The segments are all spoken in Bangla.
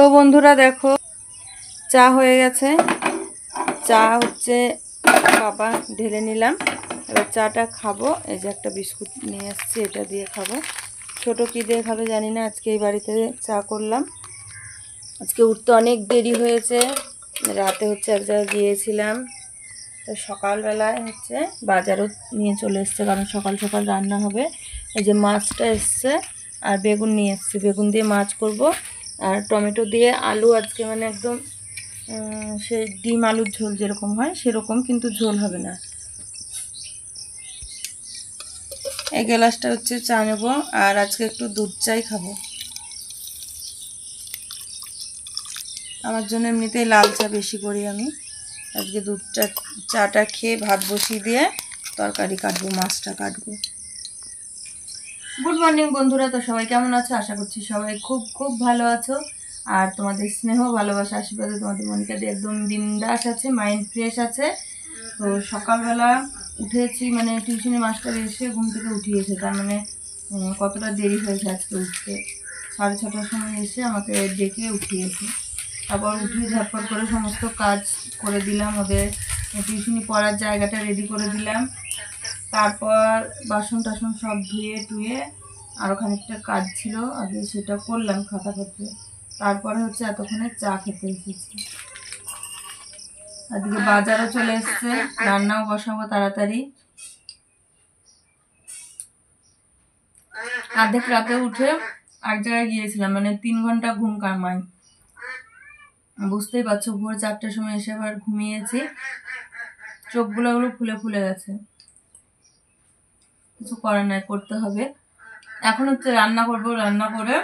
তো বন্ধুরা দেখো চা হয়ে গেছে। চা হচ্ছে বাবা ঢেলে নিলাম, এবার চাটা খাবো। এই যে একটা বিস্কুট নিয়ে এসেছি, এটা দিয়ে খাবো। ছোট কি দিয়ে খাবে জানি না। আজকে এই বাড়িতে চা করলাম। আজকে উঠতে অনেক দেরি হয়েছে, রাতে হচ্ছে এক জায়গায় গিয়েছিলাম। তো সকালবেলায় হচ্ছে বাজারও নিয়ে চলে এসছে, কারণ সকাল সকাল রান্না হবে। এই যে মাছটা এসছে আর বেগুন নিয়ে এসছে, বেগুন দিয়ে মাছ করব আর টমেটো দিয়ে আলু। আজকে মানে একদম সেই ডিম আলুর ঝোল যেরকম হয় সেরকম, কিন্তু ঝোল হবে না। এই গ্লাসটা হচ্ছে চা নেব, আর আজকে একটু দুধ চাই খাবো। আমার জন্য এমনিতেই লাল চা বেশি করি আমি। আজকে দুধটা চাটা খেয়ে ভাত বসিয়ে দিয়ে তরকারি কাটবো, মাছটা কাটবো। গুড মর্নিং বন্ধুরা, তো সবাই কেমন আছো? আশা করছি সবাই খুব খুব ভালো আছো। আর তোমাদের স্নেহ ভালোবাসা আশীর্বাদে তোমাদের মনিকাদি একদম বিন্দাস আছে, মাইন্ড ফ্রেশ আছে। তো সকালবেলা উঠেছি, মানে টিউশনি মাস্টার এসে ঘুম থেকে উঠিয়েছে, তার মানে কতটা দেরি হয়েছে আজকে উঠতে। 6:30টার সময় এসে আমাকে ডেকে উঠিয়েছে। তারপর উঠে ঝটপট করে সমস্ত কাজ করে দিলাম, ওদের টিউশনি পড়ার জায়গাটা রেডি করে দিলাম। তারপর বাসন টাসন সব ধুয়ে টুয়ে আরও খানিকটা কাজ ছিল আগে, সেটা করলাম খাতা করতে। তারপরে হচ্ছে এতক্ষণে চা খেতে এসেছি। আজকে বাজারও চলে এসছে, রান্নাও বসাবো তাড়াতাড়ি। অর্ধেক রাতে উঠে এক জায়গায় গিয়েছিলাম, মানে 3 ঘন্টা ঘুম কামাই। বুঝতেই পারছো, ভোর 4টার সময় এসে আবার ঘুমিয়েছি, চোখগুলো ফুলে ফুলে গেছে। কিছু করার নাই, করতে হবে। এখন হচ্ছে রান্না করব, রান্না করে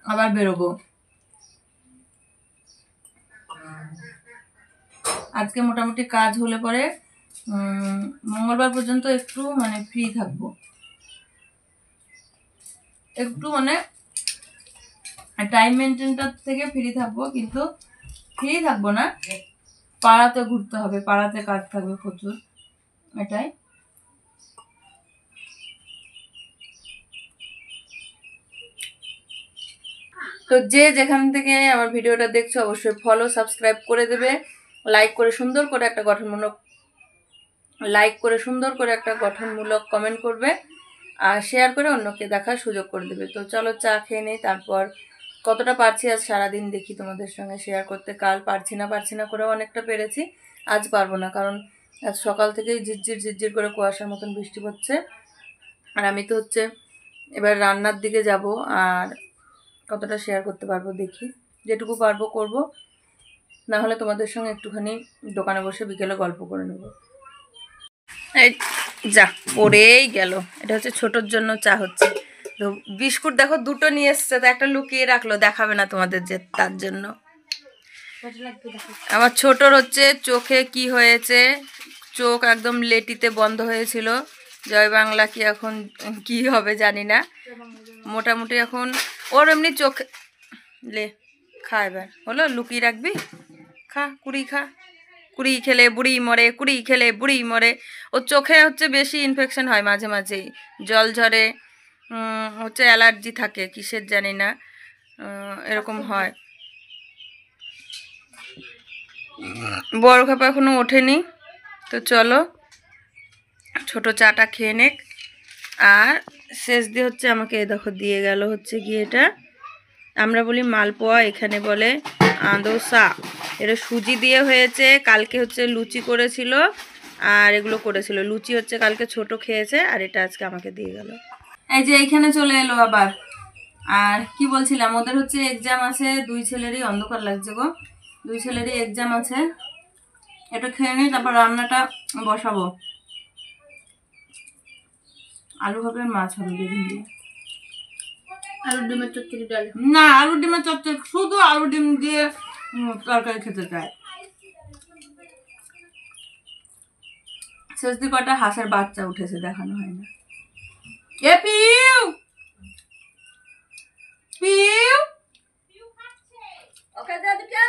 আবার বেরোবো। আজকে মোটামুটি কাজ হলে পরে মঙ্গলবার পর্যন্ত একটু মানে ফ্রি থাকবো, একটু মানে টাইম মেনটেনটার থেকে ফ্রি থাকবো। কিন্তু ফ্রি থাকবো না, পাড়াতে ঘুরতে হবে, পাড়াতে কাজ থাকবে প্রচুর, এটাই। তো যে যেখান থেকে আমার ভিডিওটা দেখছো অবশ্যই ফলো সাবস্ক্রাইব করে দেবে, লাইক করে সুন্দর করে একটা গঠনমূলক কমেন্ট করবে, আর শেয়ার করে অন্যকে দেখার সুযোগ করে দেবে। তো চলো চা খেয়ে নেই, তারপর কতটা পারছি আজ সারাদিন দেখি তোমাদের সঙ্গে শেয়ার করতে। কাল পারছি না করেও অনেকটা পেরেছি, আজ পারবো না, কারণ আজ সকাল থেকেই ঝিরঝির করে কুয়াশার মতন বৃষ্টি পড়ছে। আর আমি তো হচ্ছে এবার রান্নার দিকে যাব, আর কতটা শেয়ার করতে পারবো দেখি, যেটুকু পারবো করব, না হলে তোমাদের সঙ্গে একটুখানি দোকানে বসে বিকেলে গল্প করে নেব। এই যা পড়েই গেল, এটা হচ্ছে ছোটোর জন্য চা হচ্ছে। তো বিস্কুট দেখো দুটো নিয়ে এসছে, তো একটা লুকিয়ে রাখলো, দেখাবে না তোমাদের, যে তার জন্য। আমার ছোটর হচ্ছে চোখে কি হয়েছে, চোখ একদম লেটিতে বন্ধ হয়েছিল। জয় বাংলা কি এখন কি হবে জানি না, মোটামুটি এখন ওর এমনি চোখ লে খা, এবার হলো, লুকিয়ে রাখবি, খা কুড়ি খা, কুড়ি খেলে বুড়ি মরে, কুড়ি খেলে বুড়ি মরে। ওর চোখে হচ্ছে বেশি ইনফেকশন হয় মাঝে মাঝেই, জল ঝরে, হচ্ছে অ্যালার্জি থাকে কিসের জানি না, এরকম হয়। বড় খাপা এখনো ওঠেনি, তো চলো ছোট চাটা খেয়ে নেক। আর শেষ দিয়ে হচ্ছে আমাকে দেখো দিয়ে গেল হচ্ছে গিয়ে এটা, আমরা বলি মালপোয়া, এখানে বলে আদোসা। এটা সুজি দিয়ে হয়েছে। কালকে হচ্ছে লুচি করেছিল, আর এগুলো করেছিল। লুচি হচ্ছে কালকে ছোট খেয়েছে, আর এটা আজকে আমাকে দিয়ে গেল। এই যে এইখানে চলে এলো আবার। আর কি বলছিলাম, ওদের হচ্ছে এক্সাম আছে, 2 ছেলেরই, অন্ধকার লাগছে গো, 2 ছেলেরই এক্সাম আছে। এটা খেয়ে নিই, তারপর রান্নাটা বসাবো। আলু হবে, মাছ হবে, বেগুন দিয়ে। আলুর ডিমের চচ্চড়ি ডাল না, আলুর ডিমের চচ্চড়ি শুধু আলু ডিম দিয়ে তরকারি খেতে চায়। শেষ দিকে কটা হাঁসের বাচ্চা উঠেছে, দেখানো হয় না। এ পিউ পিউ, ওকে দে দুটা,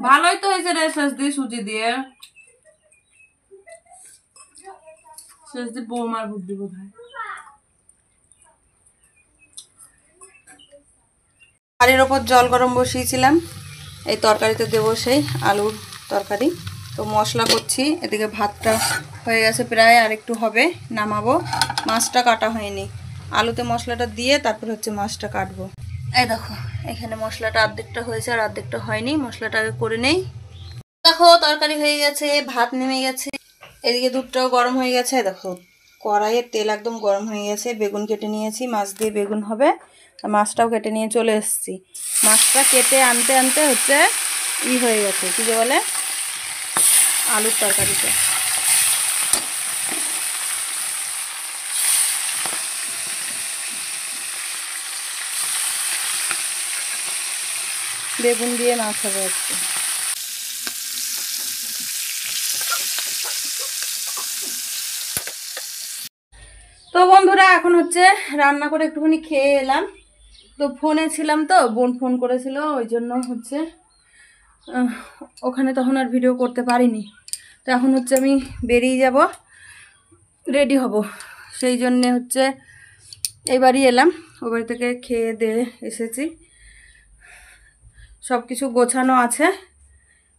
ভালোই তো হয়েছে রে শেষ দিয়ে সুজি দিয়ে। শেষ দিয়ে বৌমার বুদ্ধি বোধ হয়। হাঁড়ির ওপর জল গরম বসিয়েছিলাম, এই তরকারিতে দেবো সেই আলুর তরকারি। তো মশলা করছি, এদিকে ভাতটা হয়ে গেছে প্রায়, আর একটু হবে, নামাবো। মাছটা কাটা হয়নি, আলুতে মশলাটা দিয়ে তারপর হচ্ছে মাছটা কাটবো। এই দেখো এখানে মশলাটা অর্ধেকটা হয়েছে আর অর্ধেকটা হয়নি, মশলাটা আগে করে নেই। দেখো তরকারি হয়ে গেছে, ভাত নেমে গেছে, এদিকে দুধটাও গরম হয়ে গেছে। দেখো কড়াইয়ের তেল একদম গরম হয়ে গেছে, বেগুন কেটে নিয়েছি, মাছ দিয়ে বেগুন হবে, মাছটাও কেটে নিয়ে চলে এসেছি। মাছটা কেটে আনতে আনতে হচ্ছে হয়ে গেছে, কী যে বলে, আলুর তরকারিতে। বেগুন দিয়ে মাছ হবে আজকে। তো বন্ধুরা এখন হচ্ছে রান্না করে একটুখানি খেয়ে এলাম। তো ফোনে ছিলাম, তো বোন ফোন করেছিল, ওই জন্য হচ্ছে ওখানে তখন আর ভিডিও করতে পারিনি। তো এখন হচ্ছে আমি বেরিয়ে যাব, রেডি হব, সেই জন্যে হচ্ছে এই বাড়ি এলাম। ও বাড়ি থেকে খেয়ে দিয়ে এসেছি, সব কিছু গোছানো আছে,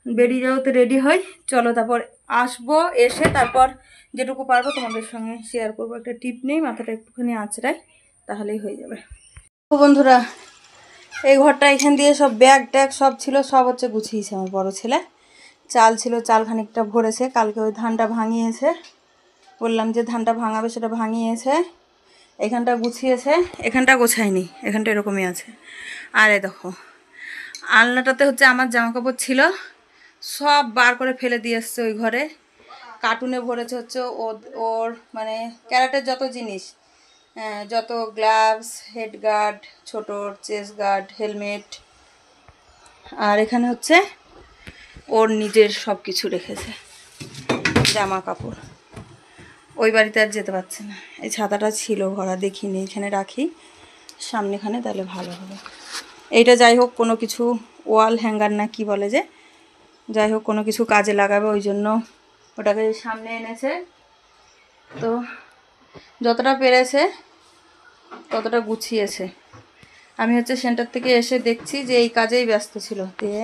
বেরিয়ে যাও তো রেডি হই। চলো তারপর আসবো, এসে তারপর যেটুকু পারবো তোমাদের সঙ্গে শেয়ার করবো। একটা টিপ নেই, মাথাটা একটুখানি আঁচড়াই, তাহলেই হয়ে যাবে। তো বন্ধুরা এই ঘরটা এখান দিয়ে সব ব্যাগ ট্যাগ সব ছিল, সব হচ্ছে গুছিয়েছে আমার বড় ছেলে। চাল ছিল, চাল খানিকটা ভরেছে, কালকে ওই ধানটা ভাঙিয়েছে, বললাম যে ধানটা ভাঙাবে, সেটা ভাঙিয়েছে। এখানটা গুছিয়েছে, এখানটা গোছায়নি, এখানটা এরকমই আছে। আর এই দেখো আলনাটাতে হচ্ছে আমার জামা কাপড় ছিল, সব বার করে ফেলে দিয়ে এসছে ওই ঘরে। কার্টুনে ভরেছে হচ্ছে ওর মানে ক্যারাটের যত জিনিস, যত গ্লাভস, হেড গার্ড, ছোটোর চেস্ট গার্ড, হেলমেট, আর এখানে হচ্ছে ওর নিজের সব কিছু রেখেছে, জামা কাপড়। ওই বাড়িতে আর যেতে পারছে না, এই ছাতাটা ছিল ভরা, দেখিনি, এখানে রাখি সামনেখানে, তাহলে ভালো হবে। এইটা যাই হোক কোনো কিছু ওয়াল হ্যাঙ্গার না কি বলে, যে যাই হোক কোনো কিছু কাজে লাগাবে, ওই জন্য ওটাকে সামনে এনেছে। তো যতটা পেরেছে ততটা গুছিয়েছে। আমি হচ্ছে সেন্টার থেকে এসে দেখছি যে এই কাজেই ব্যস্ত ছিল, দিয়ে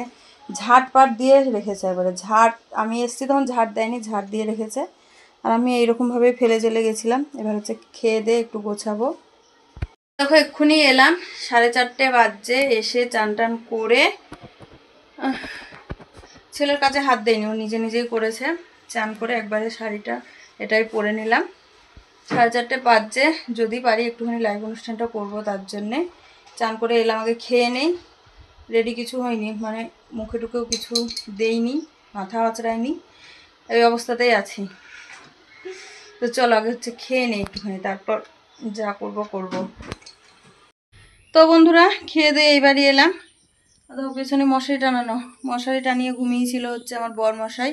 ঝাড় পাট দিয়ে রেখেছে। এবারে ঝাড়, আমি এসেছি তখন ঝাড় দেয়নি, ঝাড় দিয়ে রেখেছে, আর আমি এইরকমভাবেই ফেলে চলে গেছিলাম। এবার হচ্ছে খেয়ে দিয়ে একটু গোছাবো। দেখো এক্ষুনি এলাম, 4:30 বাজছে, এসে চান টান করে ছেলের কাছে হাত দেয়নি, ও নিজে নিজেই করেছে। চান করে একবারে শাড়িটা এটাই পরে নিলাম। 4:30 বাজছে, যদি পারি একটুখানি লাইভ অনুষ্ঠানটা করব, তার জন্যে চান করে এলাম। আগে খেয়ে নেই, রেডি কিছু হয়নি, মানে মুখে টুকেও কিছু দেইনি, মাথা আঁচড়ায়নি, এই অবস্থাতেই আছি। তো চলো আগে হচ্ছে খেয়ে নেই একটুখানি, তারপর যা করব করব। তো বন্ধুরা খেয়ে দিয়ে এইবারই এলাম। তো পেছনে মশারি টানানো, মশারি টানিয়ে ঘুমিয়েছিল হচ্ছে আমার বর মশাই।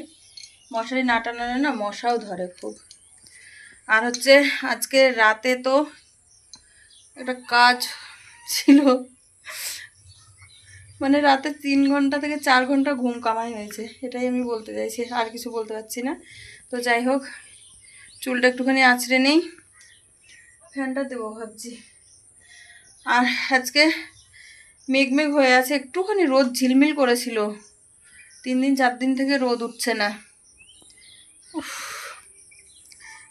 মশারি না টানালে না মশাও ধরে খুব। আর হচ্ছে আজকে রাতে তো একটা কাজ ছিল, মানে রাতে 3 ঘন্টা থেকে 4 ঘন্টা ঘুম কামাই হয়েছে, এটাই আমি বলতে চাইছি, আর কিছু বলতে পারছি না। তো যাই হোক চুলটা একটুখানি আঁচড়ে নেই, ফ্যানটা দেবো ভাবছি। আর আজকে মেঘমেঘ হয়ে আছে, একটুখানি রোদ ঝিলমিল করেছিল, 3 দিন 4 দিন থেকে রোদ উঠছে না।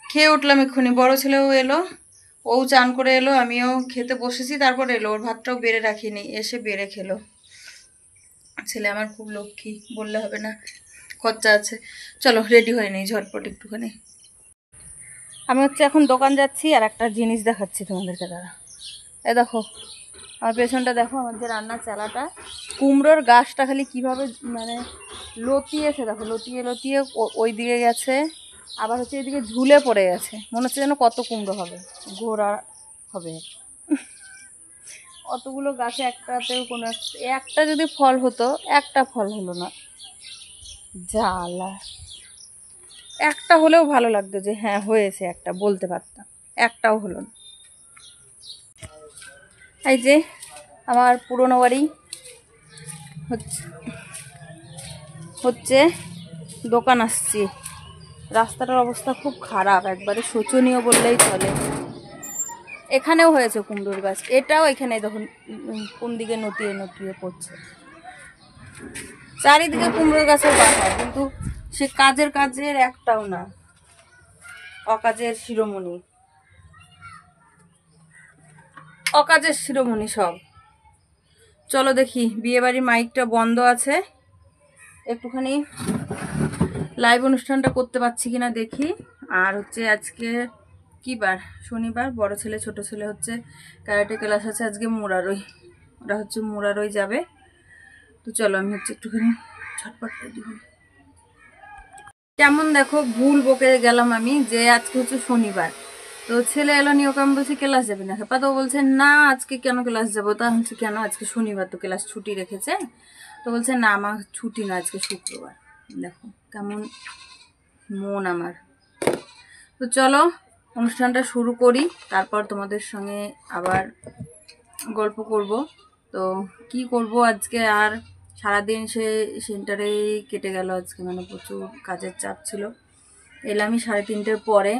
খেয়ে উঠলাম এক্ষুনি, বড় ছেলেও এলো, ও চান করে এলো, আমিও খেতে বসেছি, তারপর এলো, ওর ভাতটাও বেড়ে রাখিনি, এসে বেড়ে খেলো। ছেলে আমার খুব লক্ষ্মী, বললে হবে না, খরচা আছে। চলো রেডি হয়ে নেই ঝটপট একটুখানি। আমি হচ্ছে এখন দোকান যাচ্ছি, আর একটা জিনিস দেখাচ্ছি তোমাদেরকে, দাঁড়া। এ দেখো আমার পেছনটা দেখো, আমার যে রান্নার চালাটা, কুমড়োর গাছটা খালি কিভাবে মানে লতিয়েছে, দেখো লতিয়ে লতিয়ে ওই দিকে গেছে, আবার হচ্ছে এদিকে ঝুলে পড়ে গেছে, মনে হচ্ছে যেন কত কুমড়ো হবে, ঘোড়া হবে। অতগুলো গাছে একটাতেও কোনো একটা যদি ফল হতো, একটা ফল হলো না, জ্বালা। একটা হলেও ভালো লাগতো, যে হ্যাঁ হয়েছে একটা, বলতে পারতাম, একটাও হলো না। এই যে আমার পুরনো বাড়ি হচ্ছে দোকান আসছি, রাস্তাটার অবস্থা খুব খারাপ, একবারে শোচনীয় বললেই চলে। এখানেও হয়েছে কুমড়োর গাছ, এটাও এখানে দেখুন কোন দিকে নতিয়ে নতিয়ে পড়ছে। চারিদিকে কুমড়োর গাছের বাসা, কিন্তু সে কাজের একটাও না, অকাজের শিরোমণি, অকাজের শিরোমণি সব। চলো দেখি, বিয়ে বাড়ির মাইকটা বন্ধ আছে, একটুখানি লাইভ অনুষ্ঠানটা করতে পারছি কিনা দেখি। আর হচ্ছে আজকে কি বার? শনিবার। বড় ছেলে ছোট ছেলে হচ্ছে ক্যারাটে ক্লাস আছে আজকে মুরারই, ওরা হচ্ছে মুরারই যাবে। তো চলো আমি হচ্ছে একটুখানি ছটপট রেডি হই। কেমন দেখো ভুল বকে গেলাম আমি, যে আজকে হচ্ছে শনিবার। তো ছেলে এলো নিয়ে ওকে আমি বলছি ক্লাস যাবে না, হেপা তো বলছে না আজকে কেন ক্লাস যাবো, তা হচ্ছে কেন আজকে শনিবার তো ক্লাস ছুটি রেখেছে। তো বলছে না আমার ছুটি না, আজকে শুক্রবার। দেখো কেমন মন আমার। তো চলো অনুষ্ঠানটা শুরু করি, তারপর তোমাদের সঙ্গে আবার গল্প করব। তো কি করব আজকে, আর সারাদিন সেন্টারেই কেটে গেল আজকে, মানে প্রচুর কাজের চাপ ছিল। এলামই 3:30টার পরে,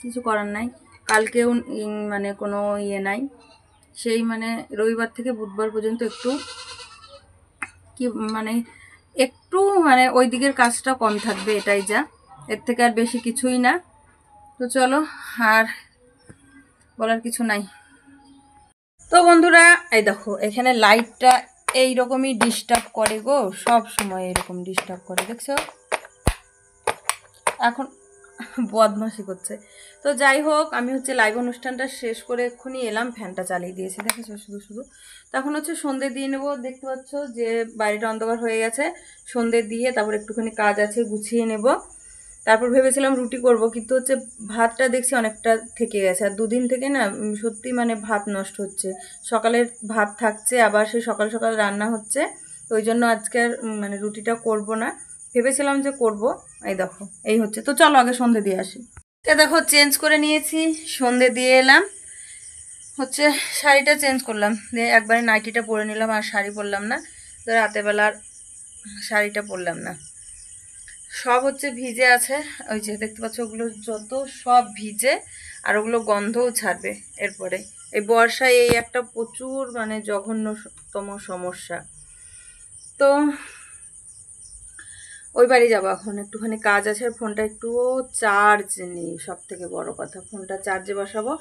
কিছু করার নাই। কালকেও মানে কোনো ইয়ে নাই, সেই মানে রবিবার থেকে বুধবার পর্যন্ত একটু কি মানে একটু মানে ওই দিকের কাজটা কম থাকবে, এটাই যা, এর থেকে আর বেশি কিছুই না। তো চলো, আর বলার কিছু নাই। তো বন্ধুরা এই দেখো এখানে লাইটটা এইরকমই ডিস্টার্ব করে গো, সব সময় এরকম ডিস্টার্ব করে, দেখছো এখন বদমাশি করছে। তো যাই হোক, আমি হচ্ছে লাইভ অনুষ্ঠানটা শেষ করে এক্ষুনি এলাম, ফ্যানটা চালিয়ে দিয়েছি দেখেছো শুধু শুধু। তখন হচ্ছে সন্ধে দিয়ে নেবো, দেখতে পাচ্ছ যে বাড়িটা অন্ধকার হয়ে গেছে। সন্ধে দিয়ে তারপর একটুখানি কাজ আছে গুছিয়ে নেব। তারপর ভেবেছিলাম রুটি করব, কিন্তু হচ্ছে ভাতটা দেখছি অনেকটা থেকে গেছে, আর দুদিন থেকে না সত্যি মানে ভাত নষ্ট হচ্ছে। সকালের ভাত থাকছে, আবার সেই সকাল সকাল রান্না হচ্ছে। তো ওই জন্য আজকে আর মানে রুটিটা করব না, ভেবেছিলাম যে করব। এই দেখো এই হচ্ছে। তো চলো আগে সন্ধে দিয়ে আসি। দেখো চেঞ্জ করে নিয়েছি, সন্ধে দিয়ে এলাম, হচ্ছে শাড়িটা চেঞ্জ করলাম, দিয়ে একবারে নাইটিটা পরে নিলাম, আর শাড়ি পরলাম না। তো রাতেবেলার শাড়িটা পরলাম না, সব হচ্ছে ভিজে আছে। ওই যে দেখতে পাচ্ছ ওগুলো যত সব ভিজে, আর ওগুলো গন্ধও ছাড়বে এরপরে। এই বর্ষায় এই একটা প্রচুর মানে জঘন্যতম সমস্যা। তো ওই বাড়ি যাবো এখন, একটুখানি কাজ আছে, আর ফোনটা একটুও চার্জ নেই, সব থেকে বড় কথা ফোনটা চার্জে বসাবো।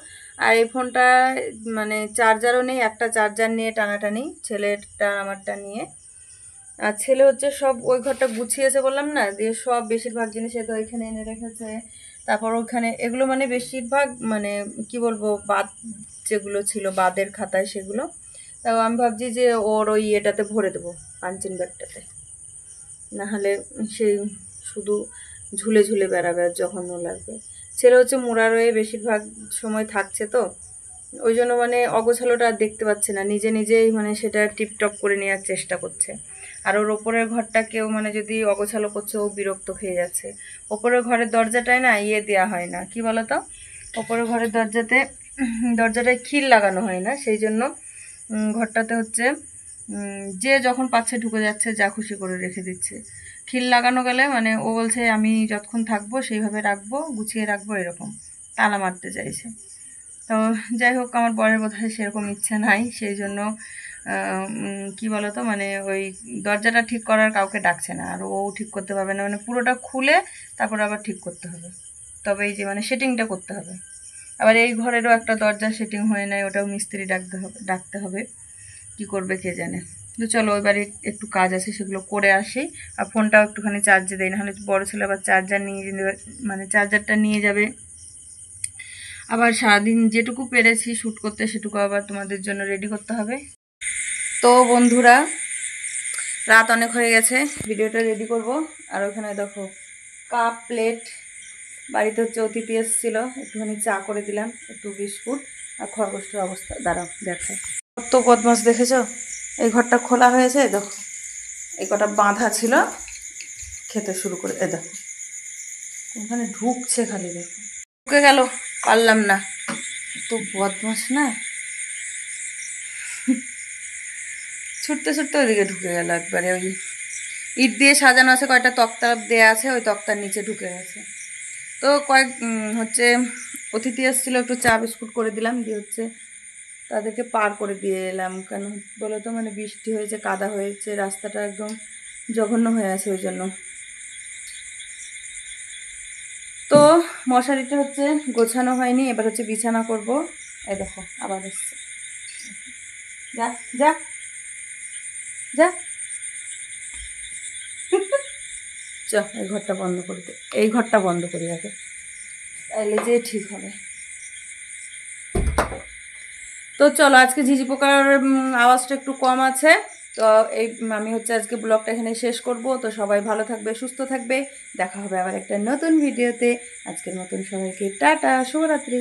আর এই ফোনটা মানে চার্জারও নেই, একটা চার্জার নিয়ে টানাটানি, ছেলেরটা আমারটা নিয়ে। আর ছেলে হচ্ছে সব ওই ঘরটা গুছিয়েছে বললাম না, দিয়ে সব বেশিরভাগ জিনিস তো ওইখানে এনে রেখেছে। তারপর ওখানে এগুলো মানে বেশিরভাগ মানে কি বলবো বাদ, যেগুলো ছিল বাদের খাতায় সেগুলো। তাও আমি ভাবছি যে ওর ওই এটাতে ভরে দেবো, পাঞ্চিং ব্যাগটাতে, নাহলে সেই শুধু ঝুলে ঝুলে বেড়াবে আর জঘন্য লাগবে। ছেলে হচ্ছে মুরারয়ে বেশিরভাগ সময় থাকছে, তো ওই জন্য মানে অগোছালোটা আর দেখতে পাচ্ছে না, নিজে নিজেই মানে সেটা টিপটপ করে নেওয়ার চেষ্টা করছে। আর ওর ওপরের ঘরটা কেউ মানে যদি অগোছালো করছে ও বিরক্ত হয়ে যাচ্ছে। ওপরের ঘরের দরজাটায় না ইয়ে দেওয়া হয় না, কি বলতো, ওপরের ঘরের দরজাটায় খিল লাগানো হয় না, সেই জন্য ঘরটাতে হচ্ছে যে যখন পাচ্ছে ঢুকে যাচ্ছে, যা খুশি করে রেখে দিচ্ছে। খিল লাগানো গেলে মানে ও বলছে আমি যতক্ষণ থাকবো সেইভাবে রাখবো, গুছিয়ে রাখবো, এরকম তালা মারতে চাইছে। তো যাই হোক, আমার বরের বোধহয় সেরকম ইচ্ছা নাই, সেই জন্য কি বলতো মানে ওই দরজাটা ঠিক করার কাউকে ডাকছে না, আর ও ঠিক করতে পারবে না, মানে পুরোটা খুলে তারপর আবার ঠিক করতে হবে, তবে এই যে মানে সেটিংটা করতে হবে। আবার এই ঘরেরও একটা দরজা সেটিং হয়ে নাই, ওটাও মিস্ত্রি ডাকতে হবে, কি করবে কে জানে। তো চলো ওই বাড়ি একটু কাজ আছে, সেগুলো করে আসি। আর ফোনটাও একটুখানি চার্জে দেয়, নাহলে বড় ছেলে আবার চার্জার নিয়ে যাবে, মানে চার্জারটা নিয়ে যাবে। আবার সারাদিন যেটুকু পেরেছি শ্যুট করতে সেটুকু আবার তোমাদের জন্য রেডি করতে হবে। তো বন্ধুরা রাত অনেক হয়ে গেছে, ভিডিওটা রেডি করব। আর ওখানে দেখো কাপ প্লেট, বাড়িতে হচ্ছে অতিথি এসেছিলো, একটুখানি চা করে দিলাম, একটু বিস্কুট। আর খরগোশটার অবস্থা দাঁড়াও দেখো, কত বদমাস দেখেছো। এই ঘরটা খোলা হয়েছে, দেখো এই কটা বাঁধা ছিল, খেতে শুরু করে, এ দেখো ওখানে ঢুকছে খালি, দেখো ঢুকে গেল, পারলাম না, তো বদমাস না, ছুটতে ছুটতে ওইদিকে ঢুকে গেল একবারে। ওই ইট দিয়ে সাজানো আছে, কয়টা তক্তা দেয়া আছে, ওই তক্তার নিচে ঢুকে গেছে। তো হচ্ছে অতিথি এসেছিলো, একটু চা বিস্কুট করে দিলাম, দিয়ে হচ্ছে তাদেরকে পার করে দিয়ে এলাম। কেন বলো তো, মানে বৃষ্টি হয়েছে, কাদা হয়েছে, রাস্তাটা একদম জঘন্য হয়ে আছে, ওই জন্য। তো মশারিটা হচ্ছে গোছানো হয়নি, এবার হচ্ছে বিছানা করব। এই দেখো আবার এসছে, যা যা যা চ, এই ঘরটা বন্ধ করে দে, এই ঘরটা বন্ধ করি আগে, তাইলে যে ঠিক হবে। তো চলো, আজকে ঝিঝি পোকার আওয়াজটা একটু কম আছে। তো এই আমি হচ্ছে আজকে ব্লগটা এখানে শেষ করব। তো সবাই ভালো থাকবে, সুস্থ থাকবে, দেখা হবে আবার একটা নতুন ভিডিওতে। আজকের মতন সবাইকে টাটা, শুভরাত্রি।